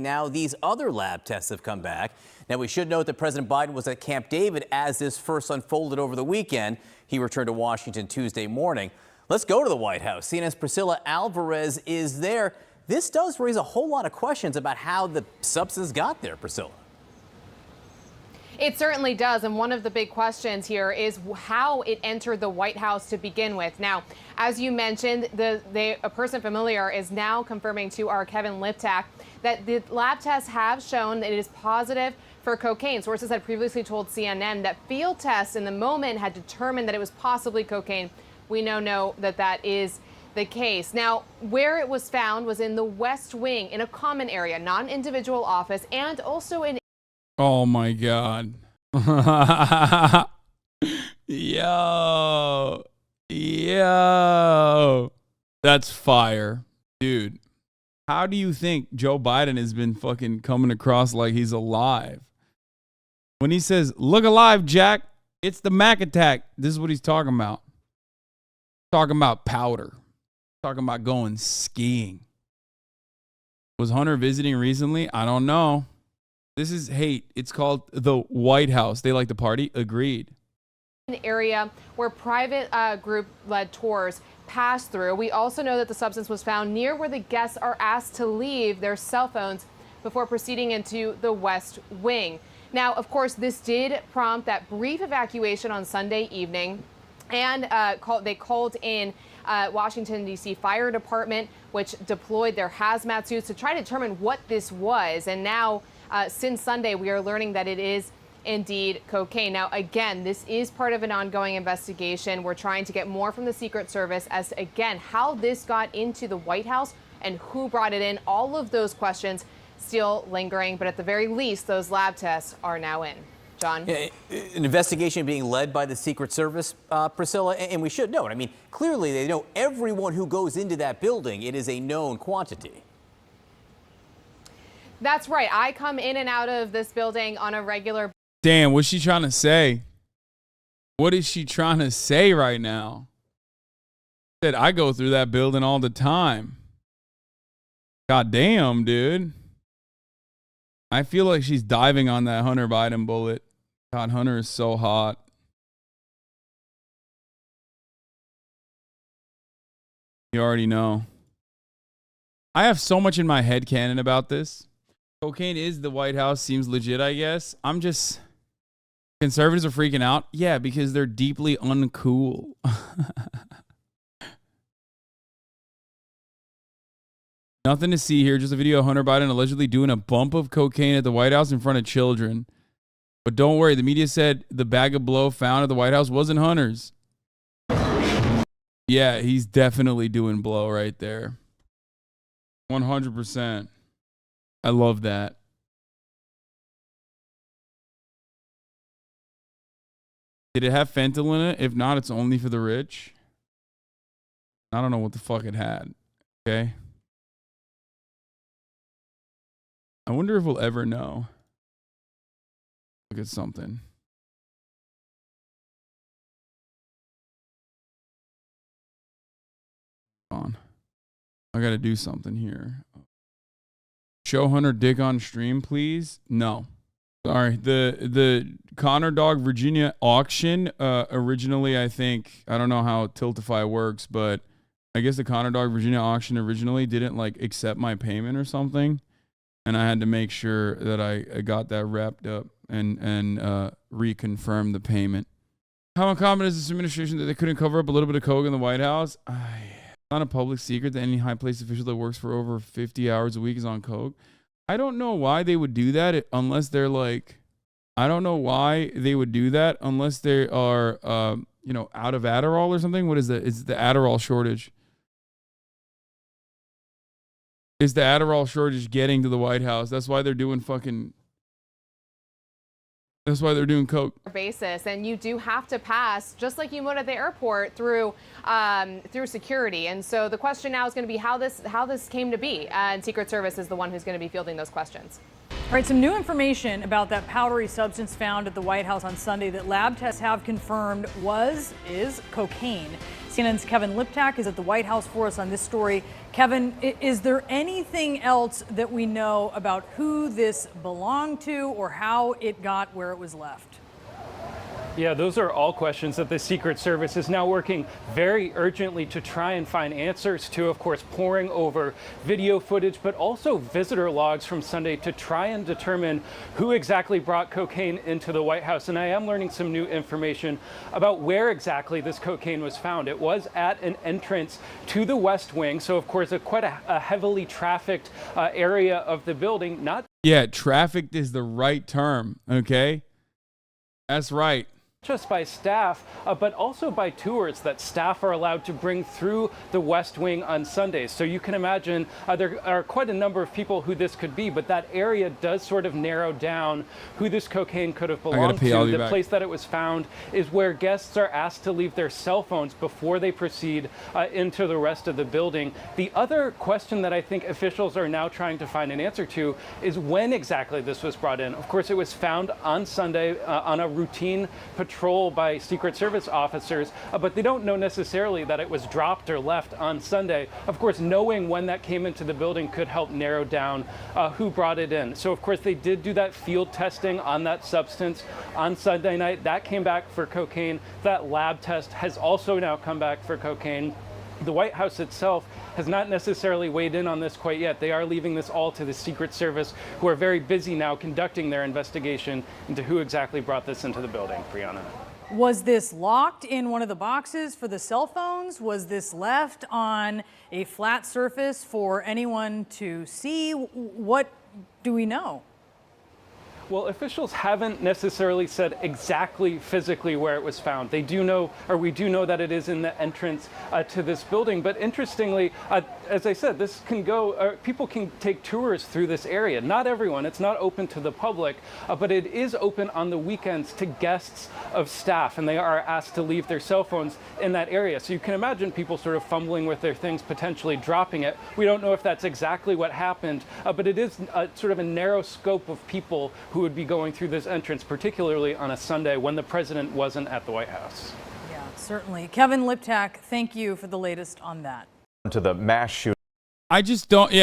Now, these other lab tests have come back. Now, we should note that President Biden was at Camp David as this first unfolded over the weekend. He returned to Washington Tuesday morning. Let's go to the White House. CNN's Priscilla Alvarez is there. This does raise a whole lot of questions about how the substance got there, Priscilla. It certainly does, and one of the big questions here is how it entered the White House to begin with. Now, as you mentioned, a person familiar is now confirming to our Kevin Liptak that the lab tests have shown that it is positive for cocaine. Sources had previously told CNN that field tests in the moment had determined that it was possibly cocaine. We now know that that is the case. Now, where it was found was in the West Wing, in a common area, not an individual office, and also in... Oh my God. Yo. That's fire. Dude, how do you think Joe Biden has been fucking coming across like he's alive? When he says, "Look alive, Jack, it's the Mac attack," this is what he's talking about. Talking about powder. Talking about going skiing. Was Hunter visiting recently? I don't know. This is hate. It's called the White House. They like to party. Agreed. An area where private group-led tours pass through. We also know that the substance was found near where the guests are asked to leave their cell phones before proceeding into the West Wing. Now, of course, this did prompt that brief evacuation on Sunday evening, and they called in Washington, D.C. Fire Department, which deployed their hazmat suits to try to determine what this was. And now, since Sunday, we are learning that it is indeed cocaine. Now, again, this is part of an ongoing investigation. We're trying to get more from the Secret Service as to, again, how this got into the White House and who brought it in. All of those questions still lingering, but at the very least, those lab tests are now in. John? Yeah, an investigation being led by the Secret Service, Priscilla, and we should note, I mean, clearly they know everyone who goes into that building. It is a known quantity. That's right. I come in and out of this building on a regular basis. Damn, what's she trying to say? What is she trying to say right now? Said, I go through that building all the time. God damn, dude. I feel like she's diving on that Hunter Biden bullet. God, Hunter is so hot. You already know. I have so much in my head canon about this. Cocaine is the White House. Seems legit, I guess. I'm just... Conservatives are freaking out. Yeah, because they're deeply uncool. Nothing to see here. Just a video of Hunter Biden allegedly doing a bump of cocaine at the White House in front of children. But don't worry. The media said the bag of blow found at the White House wasn't Hunter's. Yeah, he's definitely doing blow right there. 100%. I love that. Did it have fentanyl in it? If not, it's only for the rich. I don't know what the fuck it had. Okay. I wonder if we'll ever know. Look at something. On. I gotta do something here. Show Hunter dick on stream, please. No. Sorry. The Connor Dog Virginia auction, originally, I think, I don't know how Tiltify works, but I guess the Connor Dog Virginia auction originally didn't like accept my payment or something. And I had to make sure that I got that wrapped up and reconfirm the payment. How uncommon is this administration that they couldn't cover up a little bit of coke in the White House? It's not a public secret that any high-placed official that works for over 50 hours a week is on coke. I don't know why they would do that unless they're like, I don't know why they would do that unless they are, out of Adderall or something. What is that? It's the Adderall shortage. Is the Adderall shortage getting to the White House? That's why they're doing That's why they're doing coke. Basis, and you do have to pass, just like you would at the airport, through security. And so the question now is going to be how this came to be. And Secret Service is the one who's going to be fielding those questions. All right, some new information about that powdery substance found at the White House on Sunday that lab tests have confirmed is cocaine. CNN's Kevin Liptak is at the White House for us on this story. Kevin, is there anything else that we know about who this belonged to or how it got where it was left? Yeah, those are all questions that the Secret Service is now working very urgently to try and find answers to, of course, poring over video footage, but also visitor logs from Sunday to try and determine who exactly brought cocaine into the White House. And I am learning some new information about where exactly this cocaine was found. It was at an entrance to the West Wing, so of course quite a heavily trafficked area of the building. Yeah, trafficked is the right term, okay? That's right. Just by staff, but also by tours that staff are allowed to bring through the West Wing on Sundays. So you can imagine there are quite a number of people who this could be, but that area does sort of narrow down who this cocaine could have belonged to. The place that it was found is where guests are asked to leave their cell phones before they proceed into the rest of the building. The other question that I think officials are now trying to find an answer to is when exactly this was brought in. Of course, it was found on Sunday on a routine patrol by Secret Service officers, but they don't know necessarily that it was dropped or left on Sunday. Of course, knowing when that came into the building could help narrow down who brought it in. So, of course, they did do that field testing on that substance on Sunday night. That came back for cocaine. That lab test has also now come back for cocaine. The White House itself has not necessarily weighed in on this quite yet. They are leaving this all to the Secret Service, who are very busy now conducting their investigation into who exactly brought this into the building. Brianna. Was this locked in one of the boxes for the cell phones? Was this left on a flat surface for anyone to see? What do we know? Well, officials haven't necessarily said exactly physically where it was found. They do know, or we do know that it is in the entrance to this building. But interestingly, as I said, this can go, people can take tours through this area. Not everyone, it's not open to the public, but it is open on the weekends to guests of staff, and they are asked to leave their cell phones in that area. So you can imagine people sort of fumbling with their things, potentially dropping it. We don't know if that's exactly what happened, but it is sort of a narrow scope of people who would be going through this entrance, particularly on a Sunday when the president wasn't at the White House. Yeah, certainly. Kevin Liptak, thank you for the latest on that. To the mass shooting. I just don't, yeah.